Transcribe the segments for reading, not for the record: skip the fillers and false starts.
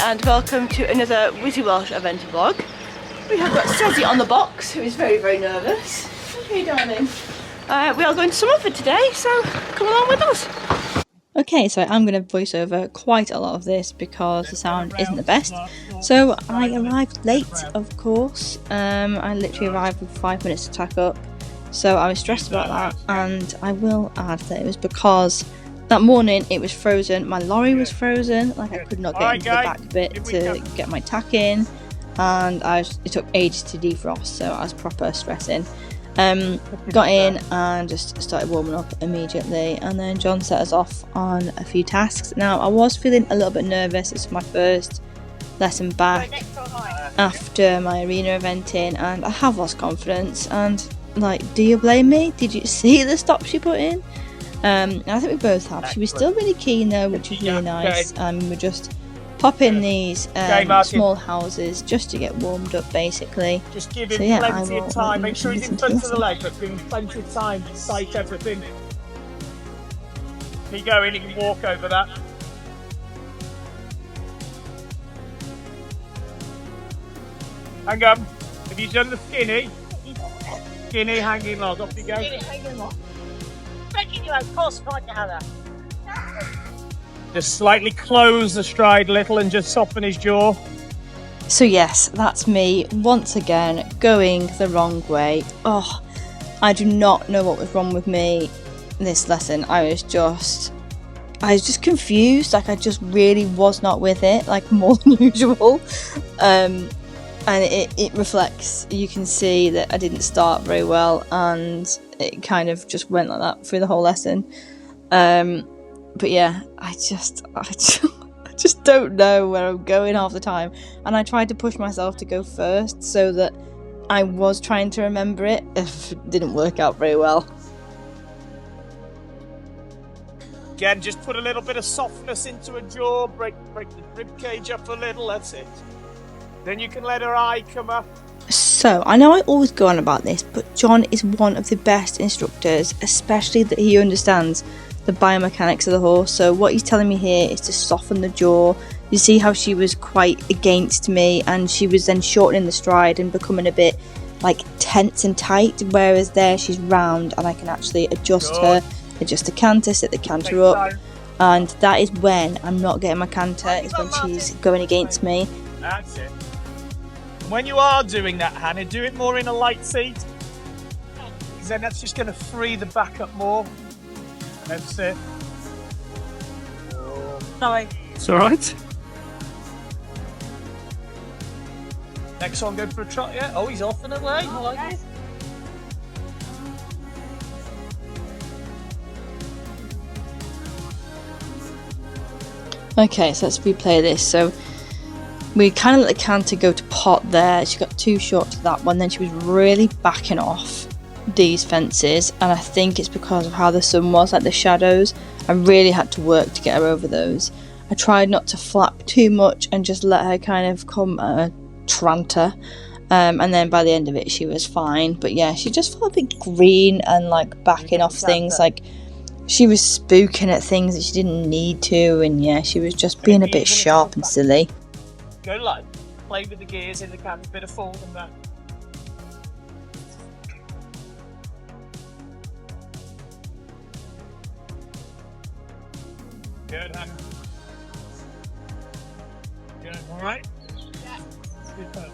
and welcome to another Wizzy Welsh Adventure vlog. We have got Stazzy on the box, who is very, very nervous. Okay, darling. We are going to Somerford today, so come along with us. Okay, so I'm going to voice over quite a lot of this because the sound isn't the best. So I arrived late, of course. I literally arrived with 5 minutes to tack up. So I was stressed about that, and I will add that it was because that morning it was frozen. My lorry was frozen, like I could not get into the back bit to get my tack in, and it took ages to defrost, so I was proper stressing. Got in and just started warming up immediately, and then John set us off on a few tasks. Now I was feeling a little bit nervous. It's my first lesson back after my arena eventing, and I have lost confidence. And like, do you blame me? Did you see the stop she put in? I think we both have. She was still really keen though, which was really nice. We're just popping these small houses just to get warmed up, basically. Just give him plenty of time. Make sure he's in front of the leg, but give him plenty of time to sight everything. Keep going, he can walk over that. Hang on. Have you done the skinny? Skinny hanging log. Off you go. Skinny hanging log. Breaking you out, course, can't you, Hannah? Just slightly close the stride a little and just soften his jaw. So yes, that's me once again going the wrong way. Oh, I do not know what was wrong with me this lesson. I was just confused. Like, I just really was not with it, like more than usual. And it reflects. You can see that I didn't start very well, and it kind of just went like that through the whole lesson. But yeah, I just don't know where I'm going half the time, and I tried to push myself to go first so that I was trying to remember it. It didn't work out very well. Again, just put a little bit of softness into her jaw, break the rib cage up a little, that's it. Then you can let her eye come up. So, I know I always go on about this, but John is one of the best instructors, especially that he understands the biomechanics of the horse. So what he's telling me here is to soften the jaw. You see how she was quite against me, and she was then shortening the stride and becoming a bit like tense and tight, whereas there she's round and I can actually adjust her, adjust the canter, set the canter up, and that is when I'm not getting my canter, is when she's going against me. That's it. When you are doing that, Hannah, do it more in a light seat, because then that's just going to free the back up more. That's it. Sorry. It's alright. Next one, go for a trot, yeah? Oh, he's off and away. I like it. Okay, so let's replay this. So we kind of let the canter go to pot there. She got too short to that one. Then she was really backing off these fences, and I think it's because of how the sun was, like the shadows. I really had to work to get her over those. I tried not to flap too much and just let her kind of come at a tranter, and then by the end of it she was fine. But yeah, she just felt a bit green and like backing off things, like she was spooking at things that she didn't need to, and yeah, she was just being a bit sharp and silly. Go light, play with the gears in the can, a bit of fold and that. Good, Hannah. Good, alright? Yeah. Good.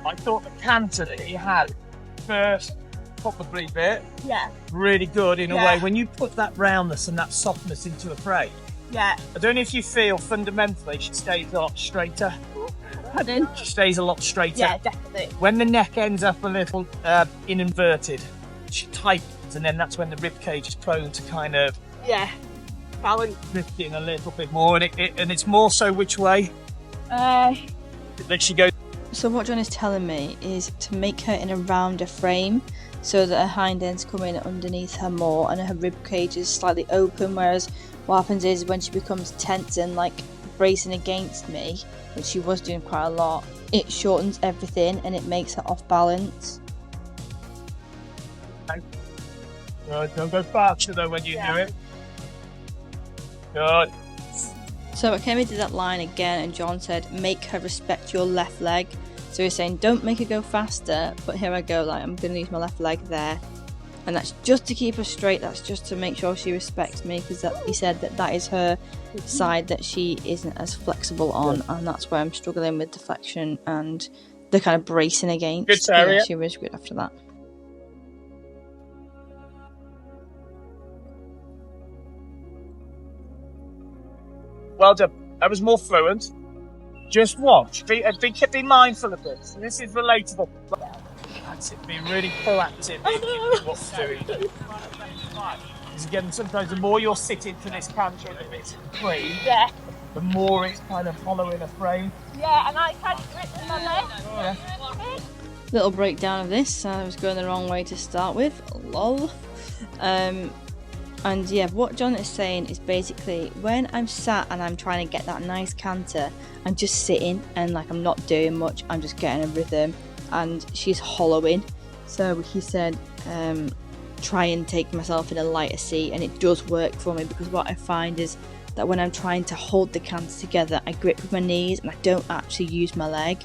I thought the canter that he had first, probably bit, Yeah. really good in a way. When you put that roundness and that softness into a frame, Yeah. I don't know if you feel fundamentally she stays a lot straighter. Pardon? She stays a lot straighter. Yeah, definitely. When the neck ends up a little in inverted, she tightens, and then that's when the rib cage is prone to kind of Balance. drifting a little bit more, and it's more so which way that she goes. So what John is telling me is to make her in a rounder frame, so that her hind ends come in underneath her more and her rib cage is slightly open, whereas what happens is when she becomes tense and like bracing against me, which she was doing quite a lot, it shortens everything and it makes her off balance. Good. Don't go faster though when you do it. Good. So Kemi did that line again, and John said, make her respect your left leg. So he's saying, don't make her go faster, but here I go, like I'm going to use my left leg there. And that's just to keep her straight, that's just to make sure she respects me, because he said that is her side that she isn't as flexible on, and that's where I'm struggling with deflection and the kind of bracing against. Good, Sarah. Yeah, she was good after that. Well done. That was more fluent. Just watch. Be mindful of this. This is relatable. That's it. Be really proactive in what you're doing. Because again, sometimes the more you're sitting to this canter and it's free, the more it's kind of following a frame. Yeah, and I can't grip with my leg. Yeah. Little breakdown of this. I was going the wrong way to start with. Lol. And yeah, what John is saying is basically when I'm sat and I'm trying to get that nice canter, I'm just sitting and like I'm not doing much, I'm just getting a rhythm, and she's hollowing. So he said try and take myself in a lighter seat, and it does work for me, because what I find is that when I'm trying to hold the canter together, I grip with my knees and I don't actually use my leg.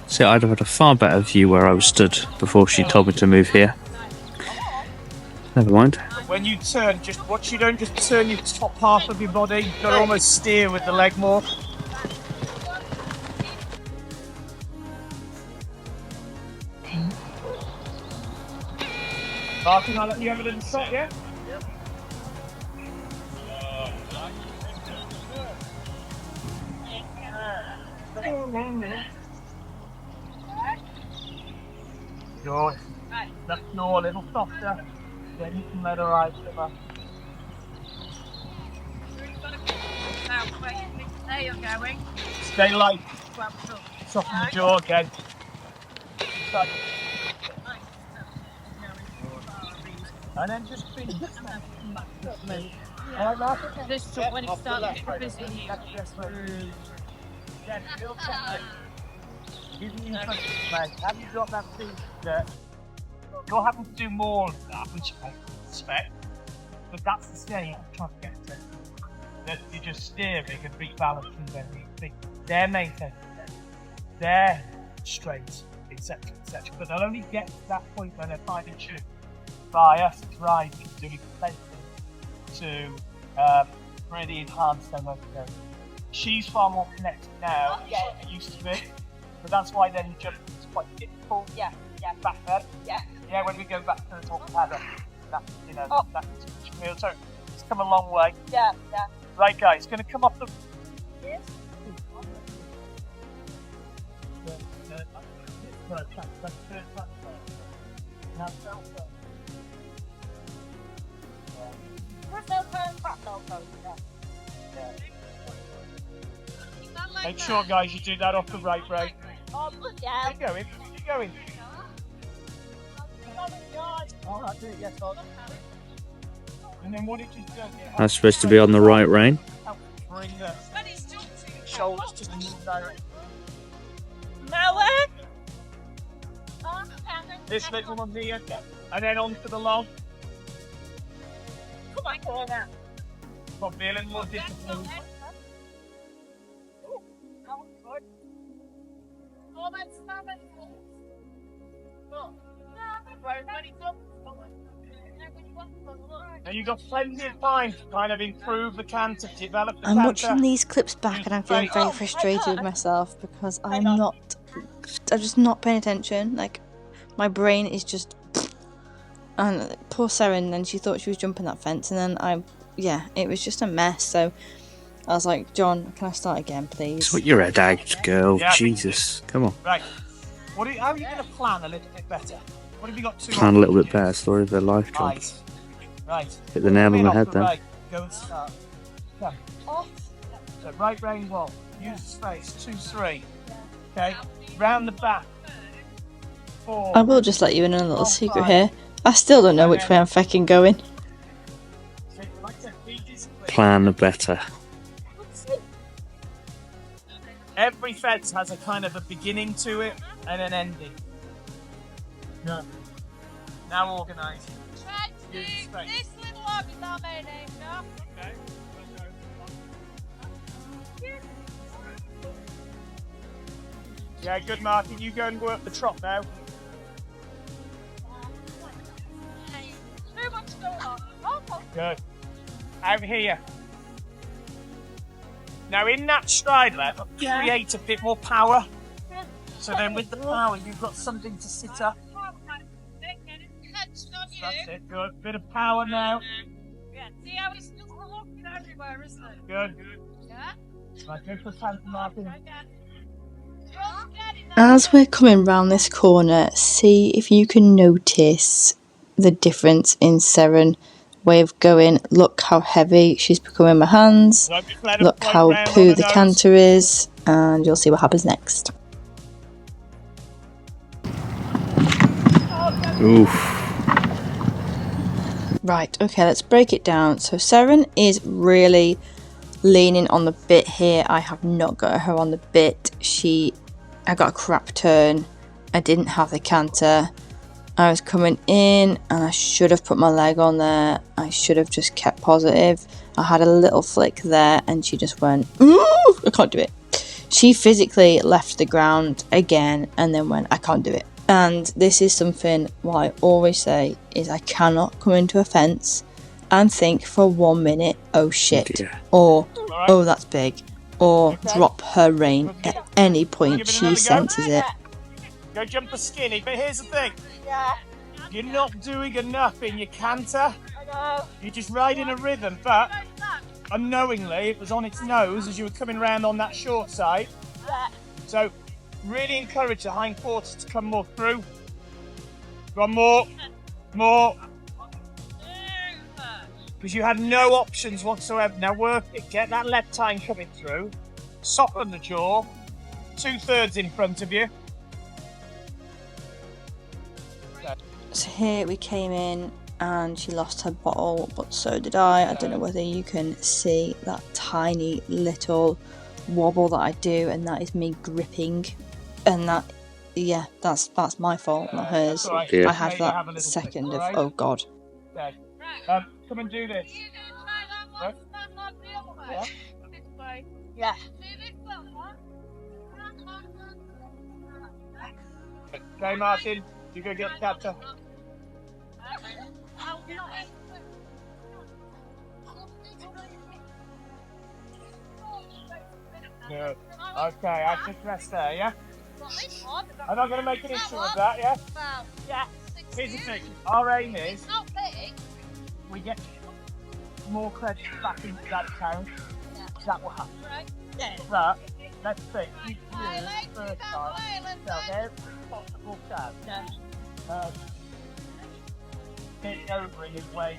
See, I'd have had a far better view where I was stood before she told me to move here. Never mind. When you turn, just watch you don't just turn your top half of your body, you've got to almost steer with the leg more. Martin, I'll let you have a little shot, yeah? Good. Left jaw a little softer, then you can let her ride with her. There you're going. Stay light. Soften the jaw again. And then just finish. Alright, Mark? This is when it starts fizzing you. Yeah, still check. Give me your punches, mate. Have you got that feet there? You're having to do more of that, which I expect. But that's the stage I'm trying to get to. That you're just steering and rebalancing everything. They're maintaining. They're straight, etc., etc. But they'll only get to that point when they're finding tune by us driving, doing plenty to really enhance their motor. She's far more connected now than she used to be. So that's why then jumping is quite difficult. Yeah. Back then. Yeah. When we go back to the top ladder, that's that's real. So it's come a long way. Yeah. Right, guys, it's going to come off the. Yes. Make sure, guys, you do that off the right brake. Oh, bloody hell. Keep going. Oh, that's it, yes, and then what did you do? That's supposed to be on the right rein. Bring the shoulders to the new direction. Now This little one here, and then onto the long. come on, go on now. Probably a little more difficult. And you've got plenty of time to kind of improve the canter, develop the I'm canter. watching these clips back and I'm feeling very frustrated with myself, because I'm just not paying attention. Like, my brain is just, and poor Seren, then she thought she was jumping that fence, and then it was just a mess. So I was like, John, can I start again, please? Sort your head out, girl. Yeah. Jesus, come on. Right. How are you going to plan a little bit better? What have you got to Plan a little bit better. Story of their life, John. Right. Hit the nail on the head there. Right. Go and start. Come. So right rein wall. Use the space. 2, 3. Okay. Round the back. 4. I will just let you in on a little secret here. I still don't know which way I'm fucking going. Plan better. Every fence has a kind of a beginning to it and an ending. No. Now organise. Try to do this little arm is our main aim, no? Okay. Yeah, good, Martin. You go and work the trot now. Too much going on. Oh, Good. Out here. Now, in that stride level, create a bit more power. So then with the power, you've got something to sit up. That's it. Good. Bit of power now. yeah, see how it's still walking everywhere, isn't it? Good. Yeah? Right, go for Santa Martin. As we're coming round this corner, see if you can notice the difference in Seren way of going. Look how heavy she's becoming in my hands. So just let her Look float how round on poo her the nose. canter is, and you'll see what happens next. Oof. Right, okay, let's break it down. So Seren is really leaning on the bit here. I have not got her on the bit. I got a crap turn. I didn't have the canter. I was coming in and I should have put my leg on there. I should have just kept positive. I had a little flick there and she just went, ooh, I can't do it. She physically left the ground again and then went, I can't do it. And this is something what I always say is I cannot come into a fence and think for 1 minute, oh shit, Yeah. or Alright. oh that's big, or Okay. drop her rein at any point Give it she another go. senses it. Go jump the skinny, but here's the thing. Yeah, You're not doing enough in your canter. I know. You're just riding a rhythm, but unknowingly it was on its nose as you were coming round on that short side. Yeah. So really encourage the hindquarters to come more through. Go on, more. Because you had no options whatsoever. Now work it, get that left hind coming through. Soften the jaw. 2/3 in front of you. So here we came in and she lost her bottle, but so did I. I don't know whether you can see that tiny little wobble that I do, and that is me gripping, and that, yeah, that's my fault, not hers. All right. Yeah. I had Maybe have a that little second bit, of, all right? oh god. Okay. Come and do this. Right. Yeah. Yeah. Okay, Martin, you go get the captor. Good. Okay, I just rest there, yeah? I'm not going to make an issue of that, yeah? Yeah. Here's the thing. Our aim is It's not big. we get more credit back into that account. That will happen. Right. Yeah. But let's say each year, first time, sell every possible chance. Get over in his way.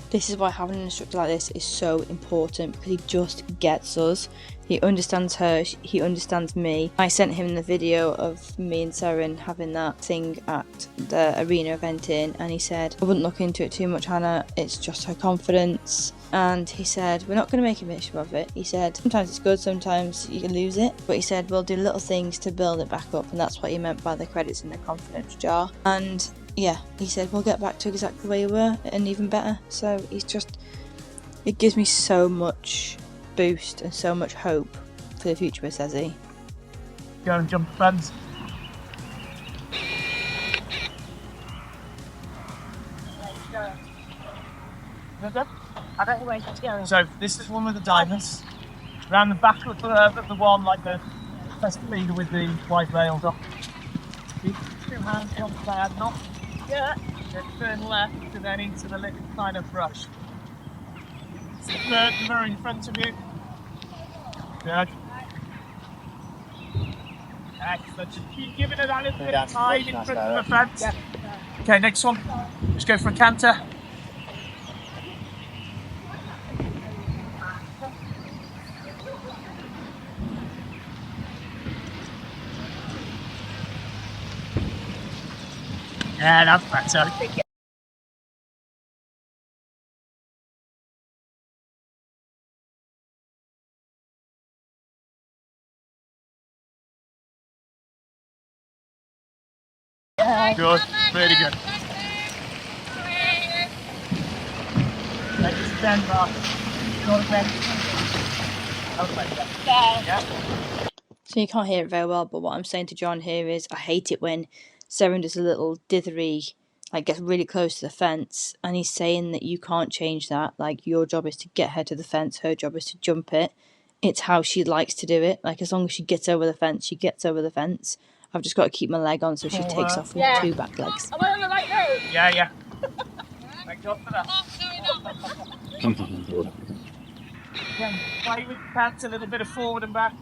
This is why having an instructor like this is so important, because he just gets us. He understands her, he understands me. I sent him the video of me and Seren having that thing at the arena eventing, and he said, I wouldn't look into it too much, Hannah, it's just her confidence. And he said, we're not going to make a issue of it. He said, sometimes it's good, sometimes you can lose it. But he said, we'll do little things to build it back up, and that's what he meant by the credits in the confidence jar. And yeah, he said, we'll get back to exactly where you were, and even better. So he's just, it gives me so much boost and so much hope for the future with Sezzy. Go and jump the fence. I don't know where she's going. So this is one of the diamonds. Around the back of the one, like the first leader with the white rails off. Keep 2 hands on the diagonal. Yeah. Then turn left and then into the little kind of brush. Third mirror in front of you. Good. Excellent. Just keep giving it that little bit of time in front of the fence. Yeah. Okay, next one. Just go for a canter. Yeah, that's better. Good. Really good. Make it stand up. Go to bed. Yeah. So you can't hear it very well, but what I'm saying to John here is I hate it when Seren does a little dithery, like gets really close to the fence, and he's saying that you can't change that. Like, your job is to get her to the fence, her job is to jump it. It's how she likes to do it. Like, as long as she gets over the fence, she gets over the fence. I've just got to keep my leg on so she takes off with two back legs. Am I on the right road? Yeah. Thank God for that. Again, play with the pants a little bit of forward and back.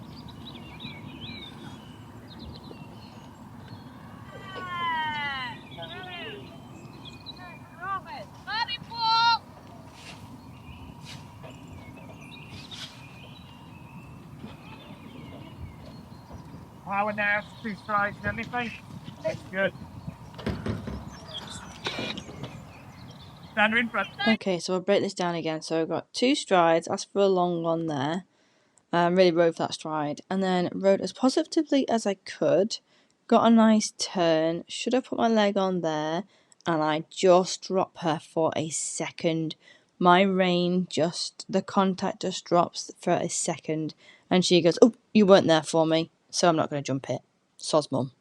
Power now, 2 strides, anything? Good. Stand her in front. Okay, so I'll break this down again. So I've got 2 strides, asked for a long one there. Really rode for that stride. And then rode as positively as I could. Got a nice turn. Should have put my leg on there. And I just drop her for a second. My rein the contact just drops for a second. And she goes, "Oh, you weren't there for me, so I'm not going to jump it." Soz mum.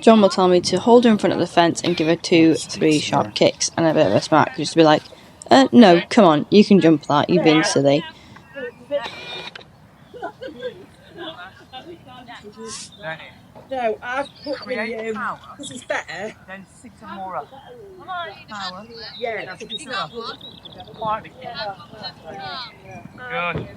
John will tell me to hold her in front of the fence and give her 2-3 sharp kicks and a bit of a smack. Just to be like, no, come on, you can jump that, you've been silly. No, I've put Create the power. this is better. Then 6 and more up. Power. Yeah, That's it's 6 not. up. Quietly. Good.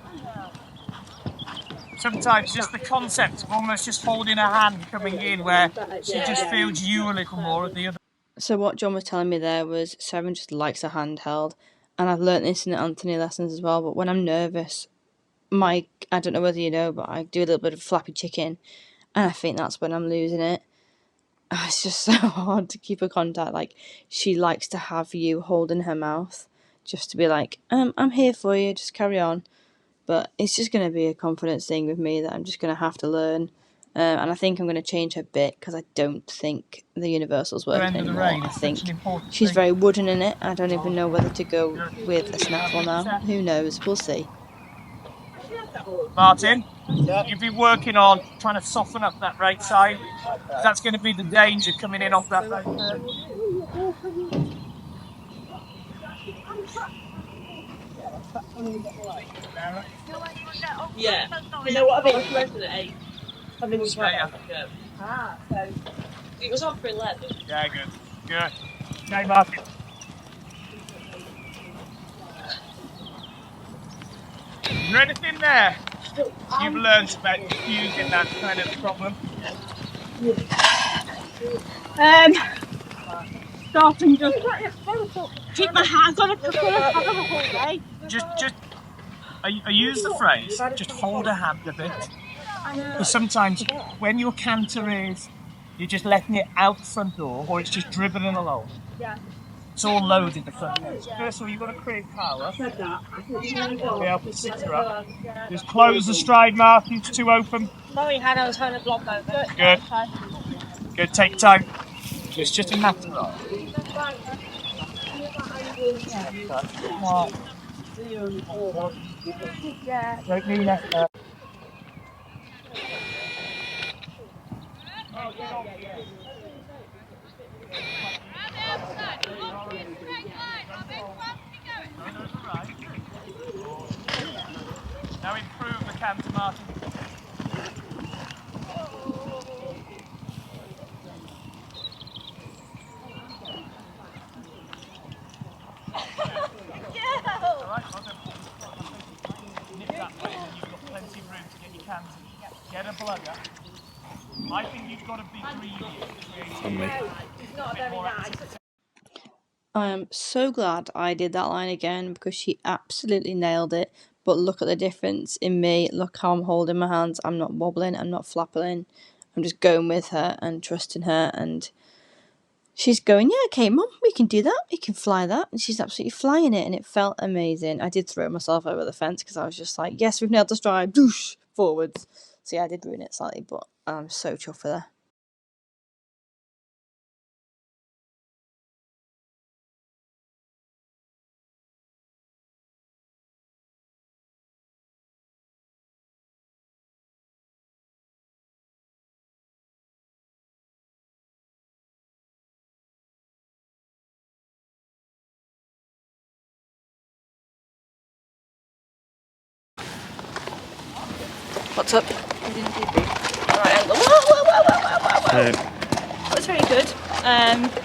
Sometimes just the concept of almost just holding a hand coming in where she just feels you a little more at the other. So what John was telling me there was Seren just likes a handheld, and I've learnt this in the Anthony lessons as well, but when I'm nervous, I don't know whether you know, but I do a little bit of flappy chicken, and I think that's when I'm losing it. It's just so hard to keep a contact. Like, she likes to have you holding her mouth, just to be like, I'm here for you, just carry on. But it's just going to be a confidence thing with me that I'm just going to have to learn. And I think I'm going to change her bit because I don't think the universal's working anymore. I think she's very wooden in it. I don't even know whether to go with a snaffle now. Who knows? We'll see. Martin, you've been working on trying to soften up that right side. That's going to be the danger coming in off that right side. Yeah. You know what I mean? I mean, it's Yeah. so it was on for 11. Yeah, good. Okay, Martin. Is there anything there you've learned about diffusing that kind of problem? Starting just keep my hands on it for the whole day. Just, I use the phrase, just hold a hand a bit. Because sometimes when your canter is, you're just letting it out the front door, or it's just dribbling along. Yeah. It's all loaded the front door. First of all, you've got to create power. Be able to sit her up. Just close the stride markings, 2 open. Lorry had I was trying to block over. Good. Good, take time. It's just a matter of. Yeah. Don't need that. Now improve the canter, Martin. Nip that way, and you've got plenty of room to get your canter. Get a blugger. I think you've got to be greedy. It's not very nice. I am so glad I did that line again because she absolutely nailed it. But look at the difference in me. Look how I'm holding my hands. I'm not wobbling. I'm not flapping. I'm just going with her and trusting her. And she's going, yeah, okay, Mum, we can do that. We can fly that. And she's absolutely flying it. And it felt amazing. I did throw myself over the fence because I was just like, yes, we've nailed the stride. Doosh, forwards. So yeah, I did ruin it slightly. But I'm so chuffed for her. What's up? Alright, whoa, whoa, whoa, whoa, whoa, whoa, whoa. That was very good.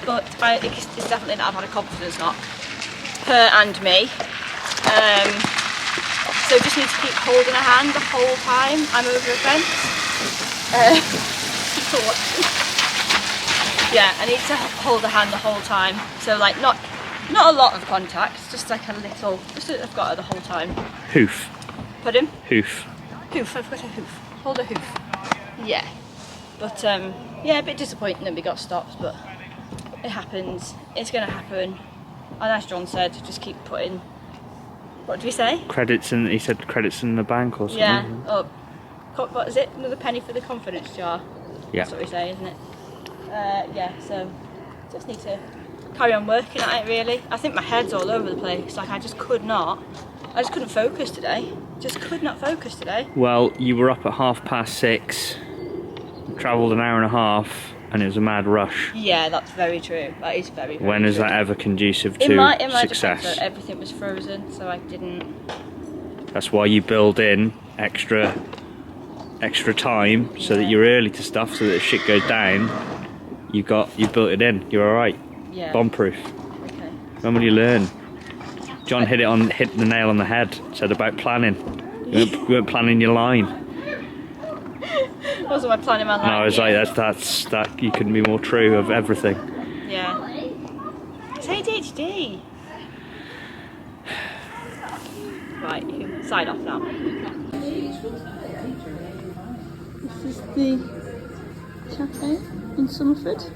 But it's definitely that I've had a confidence knock. Her and me. So just need to keep holding her hand the whole time I'm over a fence. Yeah, I need to hold her hand the whole time. So like not a lot of contact, just like a little. Just so I've got her the whole time. Hoof. Pardon? Hoof. Hoof. I've got a hoof. Hold a hoof. Yeah. But yeah, a bit disappointing that we got stopped, but it happens. It's gonna happen. And as John said, just keep putting. What did we say? Credits in. He said credits in the bank or something. Yeah. Oh, what is it? Another penny for the confidence jar. Yeah. That's what we say, isn't it? Yeah. So just need to carry on working at it. Really. I think my head's all over the place. Like I just couldn't focus today. Just could not focus today. Well, you were up at 6:30. Travelled an hour and a half, and it was a mad rush. Yeah, that's very true. That is very, very When is true. that ever conducive to in my success? defense, everything was frozen, so I didn't. That's why you build in extra time so that you're early to stuff, so that if shit goes down, you built it in. You're all right. Yeah. Bomb proof. Okay. When will you learn? John hit the nail on the head. Said about planning. You weren't planning your line. Wasn't my plan in my life. No, I was like, that. You couldn't be more true of everything. Yeah. It's ADHD. Right, you can sign off now. This is the cafe in Somerford.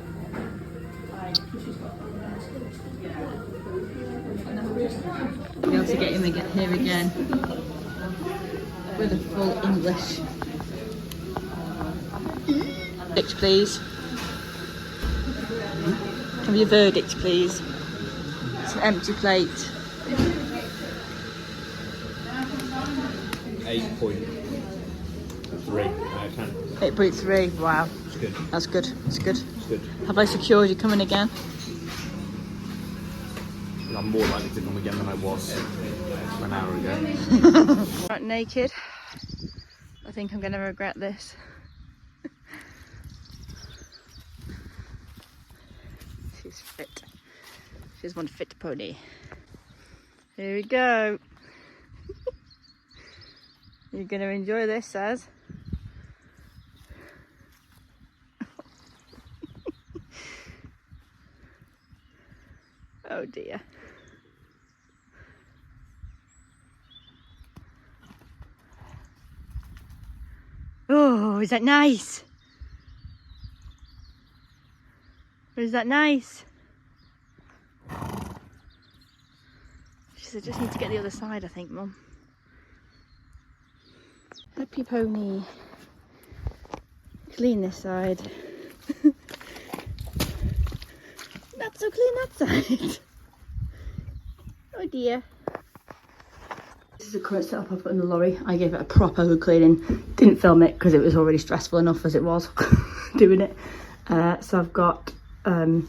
Be able to get him here again with a full English. Verdict, please. Have your verdict, please. It's an empty plate. 8.3 out of 10. 8.3. Wow. It's good. That's good. It's good. It's good. Have I secured you coming again? I'm more likely to come again than I was an hour ago. Right, naked. I think I'm going to regret this. She's fit. She's one fit pony. Here we go. You're going to enjoy this, Saz. Oh dear. Oh, is that nice? Is that nice? She said, just need to get the other side, I think, Mum. Happy pony. Clean this side. Not so clean that side. Oh dear. This is the current setup I've got in the lorry. I gave it a proper good cleaning. Didn't film it because it was already stressful enough as it was doing it. So I've got, I've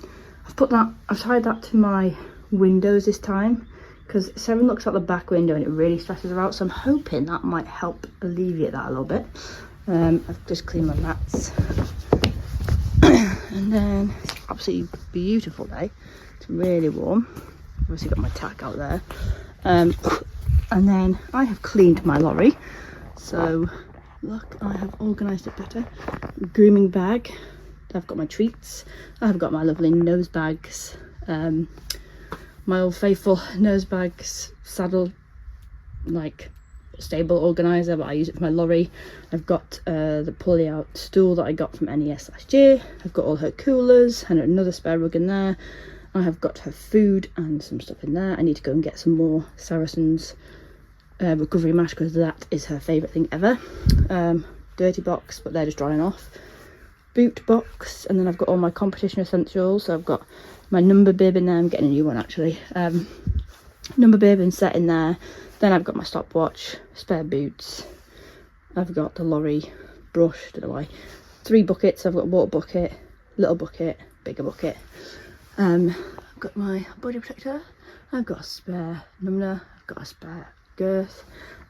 tied that to my windows this time because Seven looks out the back window and it really stresses her out. So I'm hoping that might help alleviate that a little bit. I've just cleaned my mats. And then it's absolutely beautiful day. It's really warm. Obviously got my tack out there. And then I have cleaned my lorry. So look, I have organised it better. Grooming bag. I've got my treats. I've got my lovely nose bags. My old faithful nose bags, saddle, like stable organiser, but I use it for my lorry. I've got the pulley out stool that I got from NES last year. I've got all her coolers and another spare rug in there. I have got her food and some stuff in there. I need to go and get some more Saracens recovery mash because that is her favourite thing ever. Dirty box, but they're just drying off. Boot box, and then I've got all my competition essentials. So I've got my number bib in there. I'm getting a new one actually. Number bib and set in there. Then I've got my stopwatch, spare boots. I've got the lorry brush, don't know why. 3 buckets. I've got a water bucket, little bucket, bigger bucket. I've got my body protector. I've got a spare number. I've got a spare girth.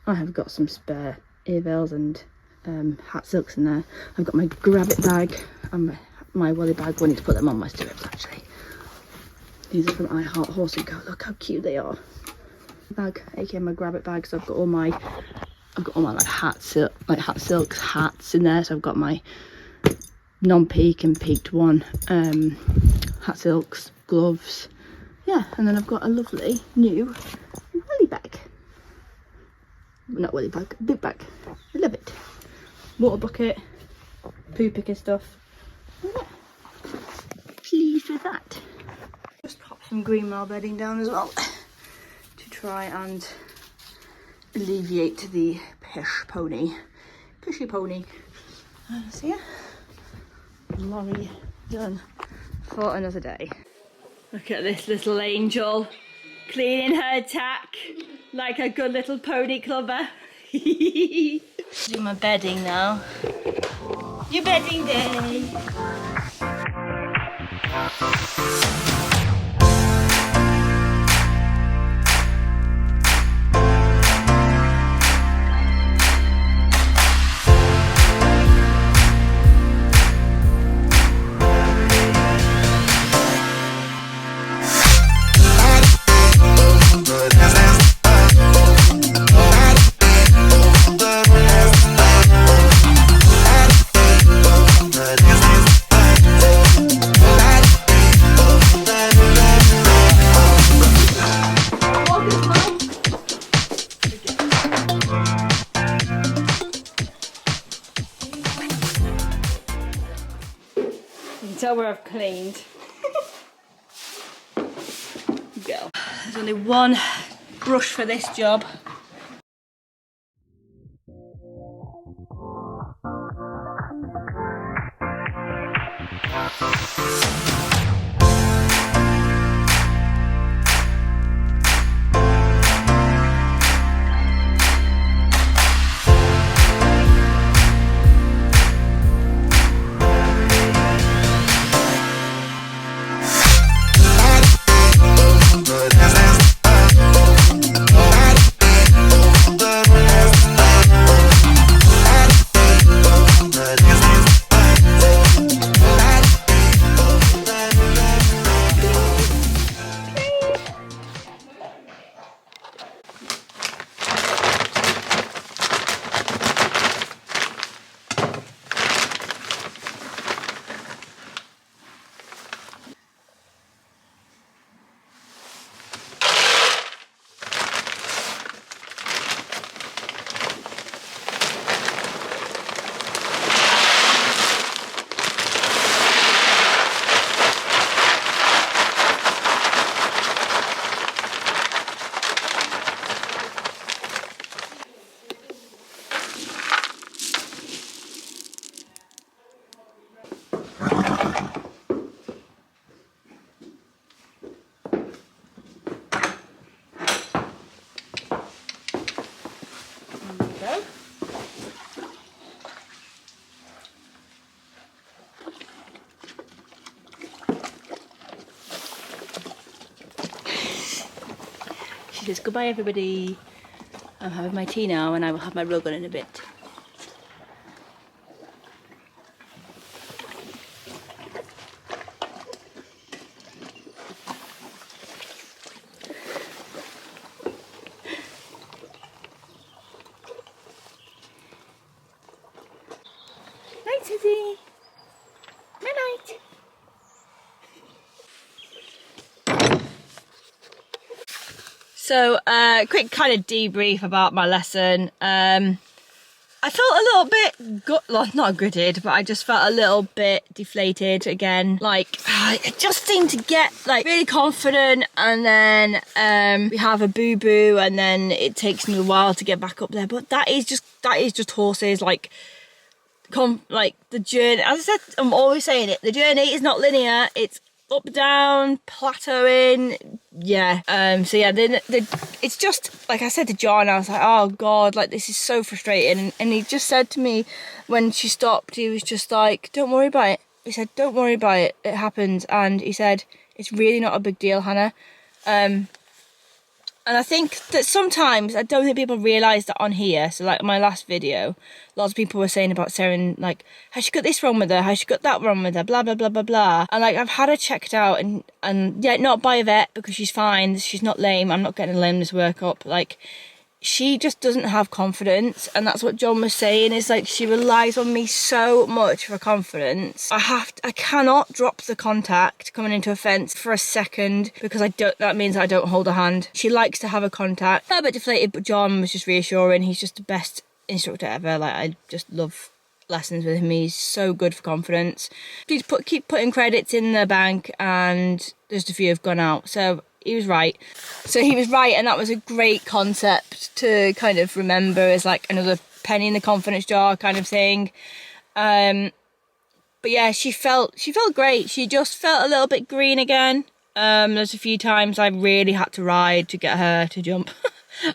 I have got some spare ear veils and hat silks in there. I've got my grab it bag and my welly bag. I need to put them on my stirrups actually. These are from I Heart Horse and Co. Look how cute they are. Bag, aka my grab it bag. So I've got all my like hat silks hats in there. So I've got my non-peak and peaked one, hat silks, gloves, yeah, and then I've got a lovely new welly bag. Not welly bag, boot bag. I love it. Water bucket, poo picking stuff. Yeah. Pleased with that. Just pop some green marl bedding down as well to try and alleviate the pushy pony. So yeah, Lorry done for another day. Look at this little angel cleaning her tack like a good little pony clubber. Do my bedding now. Your bedding day. Tell where I've cleaned. Go. There's only one brush for this job. She says, goodbye everybody. I'm having my tea now and I will have my rug on in a bit. Night, Susie. Night night. So, quick kind of debrief about my lesson. I felt a little bit, not gutted, but I just felt a little bit deflated again. Like, I just seemed to get like really confident, and then we have a boo-boo, and then it takes me a while to get back up there. But that is just horses. Like the journey. As I said, I'm always saying it. The journey is not linear. It's up, down, plateauing, yeah. So yeah, it's just like I said to John, I was like, oh god, like this is so frustrating. And he just said to me when she stopped, he was just like, don't worry about it. He said, don't worry about it. It happens. And he said, it's really not a big deal, Hannah. And I think that sometimes, I don't think people realise that on here, so like my last video, lots of people were saying about Sarah, and like, has she got this wrong with her, has she got that wrong with her, blah, blah, blah, blah, blah. And like, I've had her checked out, and yeah, not by a vet, because she's fine, she's not lame, I'm not getting a lameness workup, like, she just doesn't have confidence, and that's what John was saying, is like, she relies on me so much for confidence. I cannot drop the contact coming into a fence for a second, because that means I don't hold her hand. She likes to have a contact. I'm a bit deflated, but John was just reassuring. He's just the best instructor ever. Like, I just love lessons with him. He's so good for confidence. Please keep putting credits in the bank, and just a few have gone out, so he was right. So he was right, and that was a great concept to kind of remember as like another penny in the confidence jar kind of thing. But yeah, she felt great. She just felt a little bit green again. There's a few times I really had to ride to get her to jump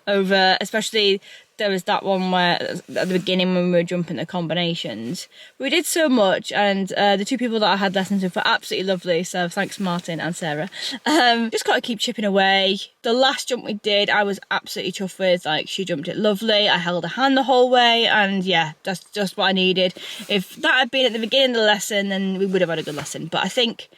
over, especially there was that one where at the beginning when we were jumping the combinations. We did so much, and the two people that I had lessons with were absolutely lovely, so thanks Martin and Sarah. Just got to keep chipping away. The last jump we did, I was absolutely chuffed with. Like, she jumped it lovely, I held her hand the whole way, and yeah, that's just what I needed. If that had been at the beginning of the lesson, then we would have had a good lesson. But I think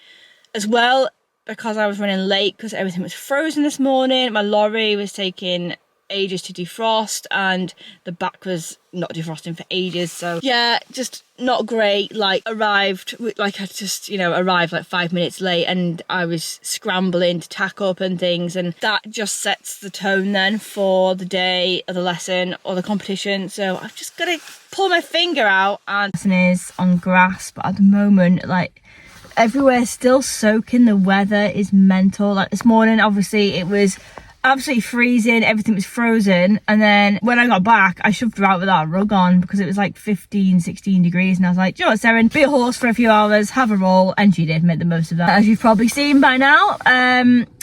as well, because I was running late because everything was frozen this morning, my lorry was taking ages to defrost, and the back was not defrosting for ages, so yeah, just not great. Like, arrived like arrived like 5 minutes late, and I was scrambling to tack up and things, and that just sets the tone then for the day of the lesson or the competition. So I've just got to pull my finger out. And lesson is on grass, but at the moment, like, everywhere's still soaking. The weather is mental. Like, this morning obviously it was absolutely freezing, everything was frozen, and then when I got back I shoved her out without a rug on because it was like 15-16 degrees, and I was like, do you know what, Seren, be a horse for a few hours, have a roll, and she did make the most of that, as you've probably seen by now.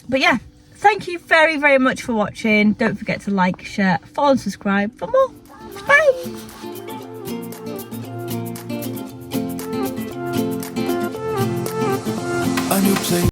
But yeah, thank you very, very much for watching. Don't forget to like, share, follow and subscribe for more. Bye. A new place.